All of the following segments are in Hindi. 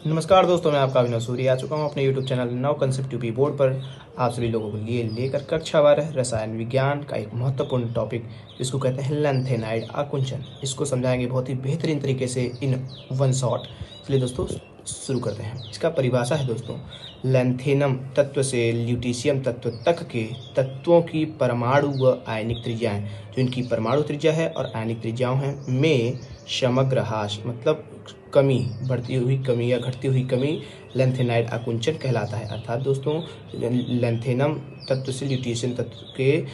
नमस्कार दोस्तों, मैं आपका अभिनव सूरी आ चुका हूं अपने YouTube चैनल नव कंसेप्ट यूपी बोर्ड पर आप सभी लोगों के लिए लेकर कक्षा 12 रसायन विज्ञान का एक महत्वपूर्ण टॉपिक जिसको कहते हैं लैंथेनाइड आकुंचन। इसको समझाएंगे बहुत ही बेहतरीन तरीके से इन वन शॉट। चलिए दोस्तों शुरू करते हैं। इसका परिभाषा है दोस्तों, लैंथेनम तत्व से ल्यूटीशियम तत्व तक के तत्वों की परमाणु व आयनिक त्रिज्याएं, जो इनकी परमाणु त्रिज्या है और आयनिक त्रिज्याओं हैं, में समग्र ह्रास मतलब कमी, बढ़ती हुई कमी या घटती हुई कमी लैंथेनाइड आकुंचन कहलाता है। अर्थात दोस्तों लैंथेनम तत्व से ल्यूटीशियम तत्व के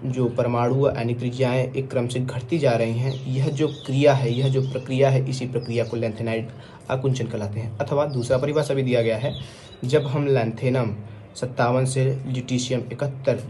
जो परमाणु व आयनिक त्रिज्याएं एक क्रम से घटती जा रही हैं, यह जो क्रिया है, यह जो प्रक्रिया है, इसी प्रक्रिया को लैंथेनाइड आकुंचन कहलाते हैं। अथवा दूसरा परिभाषा भी दिया गया है, जब हम लैंथेनम 57 से ल्यूटीशियम 71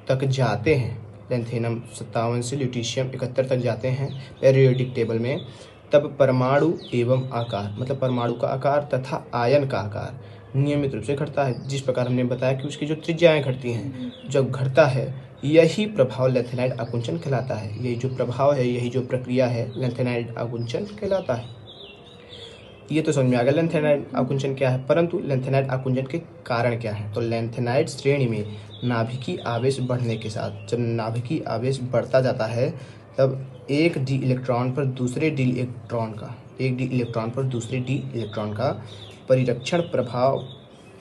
तक जाते हैं, लैंथेनम 57 से ल्यूटीशियम 71 तक जाते हैं पीरियोडिक टेबल में, तब परमाणु एवं आकार मतलब परमाणु का आकार तथा आयन का आकार नियमित रूप से घटता है। जिस प्रकार हमने बताया कि उसकी जो त्रिज्याएं घटती हैं, जब घटता है, यही प्रभाव लैंथेनाइड आकुंचन कहलाता है। यही जो प्रभाव है, यही जो प्रक्रिया है, लैंथेनाइड आकुंचन कहलाता है। ये तो समझ में आ गया लैंथेनाइड आकुंचन क्या है, परंतु लैंथेनाइड आकुंचन के कारण क्या है। तो लैंथेनाइड श्रेणी में नाभिकीय आवेश बढ़ने के साथ, जब नाभिकीय आवेश बढ़ता जाता है, तब एक डी इलेक्ट्रॉन पर दूसरे डी इलेक्ट्रॉन का परिरक्षण प्रभाव,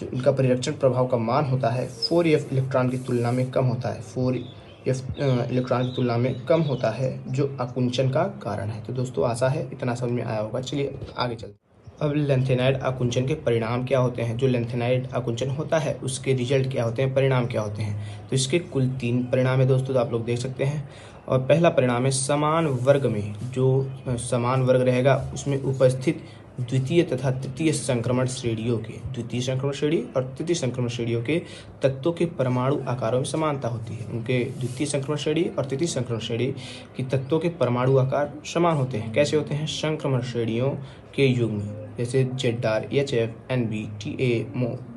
जो इनका परिरक्षण प्रभाव का मान होता है 4f इलेक्ट्रॉन की तुलना में कम होता है, 4f इलेक्ट्रॉन की तुलना में कम होता है, जो आकुंचन का कारण है। तो दोस्तों आशा है इतना समझ में आया होगा। चलिए आगे चलते हैं। अब लैंथेनाइड आकुंचन के परिणाम क्या होते हैं। जो लैंथेनाइड आकुंचन होता है उसके रिजल्ट क्या होते हैं, परिणाम क्या होते हैं। तो इसके कुल 3 परिणाम है दोस्तों, तो आप लोग देख सकते हैं। और पहला परिणाम है, समान वर्ग में, जो समान वर्ग रहेगा उसमें उपस्थित द्वितीय तथा तृतीय संक्रमण श्रेणियों के, द्वितीय संक्रमण श्रेणी और तृतीय संक्रमण श्रेणियों के तत्वों के परमाणु आकारों में समानता होती है। उनके द्वितीय संक्रमण श्रेणी और तृतीय संक्रमण श्रेणी की तत्वों के परमाणु आकार समान होते हैं। कैसे होते हैं, संक्रमण श्रेणियों के युग्म जैसे ZR, HF, NB, TA,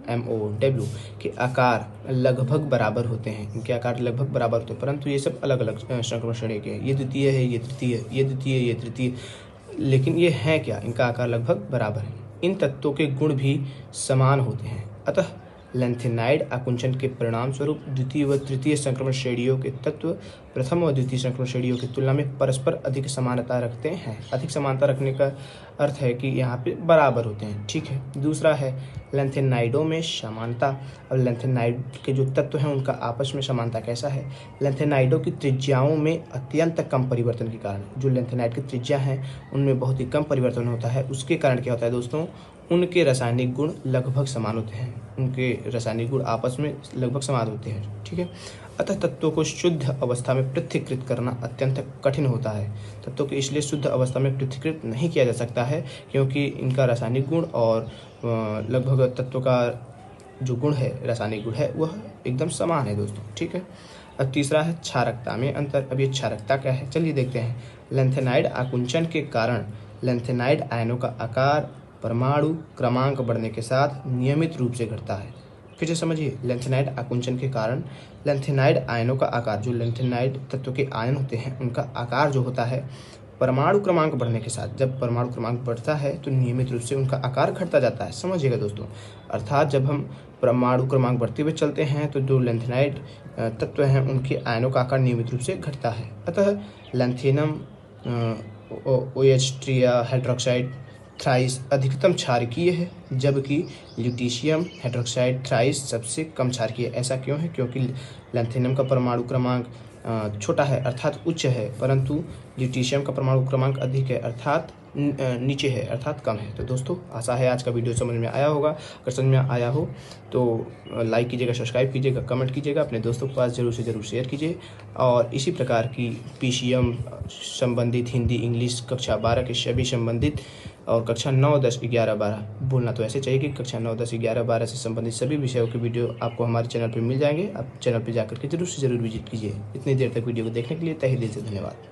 MO, W के आकार लगभग बराबर होते हैं। इनके आकार लगभग बराबर होते हैं, परंतु ये सब अलग अलग संक्रमण श्रेणी के हैं। ये द्वितीय है, ये तृतीय, ये द्वितीय, ये तृतीय, लेकिन ये है क्या, इनका आकार लगभग बराबर है। इन तत्वों के गुण भी समान होते हैं। अतः लैंथेनाइड आकुंचन के परिणाम स्वरूप द्वितीय व तृतीय संक्रमण श्रेणियों के तत्व प्रथम व द्वितीय संक्रमण श्रेणियों की तुलना में परस्पर अधिक समानता रखते हैं। अधिक समानता रखने का अर्थ है कि यहाँ पे बराबर होते हैं, ठीक है। दूसरा है लैंथेनाइडों में समानता। अब लैंथेनाइड के जो तत्व हैं उनका आपस में समानता कैसा है, लैंथेनाइडों की त्रिज्याओं में अत्यंत कम परिवर्तन के कारण, जो लैंथेनाइड की त्रिज्या हैं उनमें बहुत ही कम परिवर्तन होता है। उसके कारण क्या होता है दोस्तों, उनके रासायनिक गुण लगभग समान होते हैं, उनके रासायनिक गुण आपस में लगभग समान होते हैं, ठीक है। अतः तत्वों को शुद्ध अवस्था में पृथक्कृत करना अत्यंत कठिन होता है। तत्वों को इसलिए शुद्ध अवस्था में पृथक्कृत नहीं किया जा सकता है क्योंकि इनका रासायनिक गुण और लगभग तत्वों का जो गुण है, रासायनिक गुण है, वह एकदम समान है दोस्तों, ठीक है। अब तीसरा है क्षारकता में अंतर। अब ये क्षारकता क्या है, चलिए देखते हैं। लैंथेनाइड आकुंचन के कारण लैंथेनाइड आयनों का आकार परमाणु क्रमांक बढ़ने के साथ नियमित रूप से घटता है। फिर से समझिए, लैंथेनाइड आकुंचन के कारण लैंथेनाइड आयनों का आकार, जो लैंथेनाइड तत्व के आयन होते हैं उनका आकार जो होता है परमाणु क्रमांक बढ़ने के साथ, जब परमाणु क्रमांक बढ़ता है तो नियमित रूप से उनका आकार घटता जाता है। समझिएगा दोस्तों, अर्थात जब हम परमाणु क्रमांक बढ़ते हुए चलते हैं तो जो लैंथेनाइड तत्व हैं उनके आयनों का आकार नियमित रूप से घटता है। अतः लैंथेनम OH हाइड्रोक्साइड थ्राइस अधिकतम क्षारकीय है, जबकि ल्यूटीशियम हाइड्रोक्साइड थ्राइस सबसे कम क्षारकीय है। ऐसा क्यों है, क्योंकि लैंथेनम का परमाणु क्रमांक छोटा है अर्थात उच्च है, परंतु ल्यूटीशियम का परमाणु क्रमांक अधिक है अर्थात नीचे है, अर्थात कम है। तो दोस्तों आशा है आज का वीडियो समझ में आया होगा। अगर समझ में आया हो तो लाइक कीजिएगा, सब्सक्राइब कीजिएगा, कमेंट कीजिएगा, अपने दोस्तों के पास जरूर से ज़रूर शेयर कीजिए। और इसी प्रकार की PCM संबंधित हिंदी, इंग्लिश कक्षा 12 के सभी संबंधित और कक्षा 9, 10, 11, 12 बोलना तो ऐसे चाहिए कि कक्षा 9, 10, 11, 12 से संबंधित सभी विषयों के वीडियो आपको हमारे चैनल पर मिल जाएंगे। आप चैनल पर जाकर के जरूर से ज़रूर विजिट कीजिए। इतनी देर तक वीडियो को देखने के लिए तहे दिल से धन्यवाद।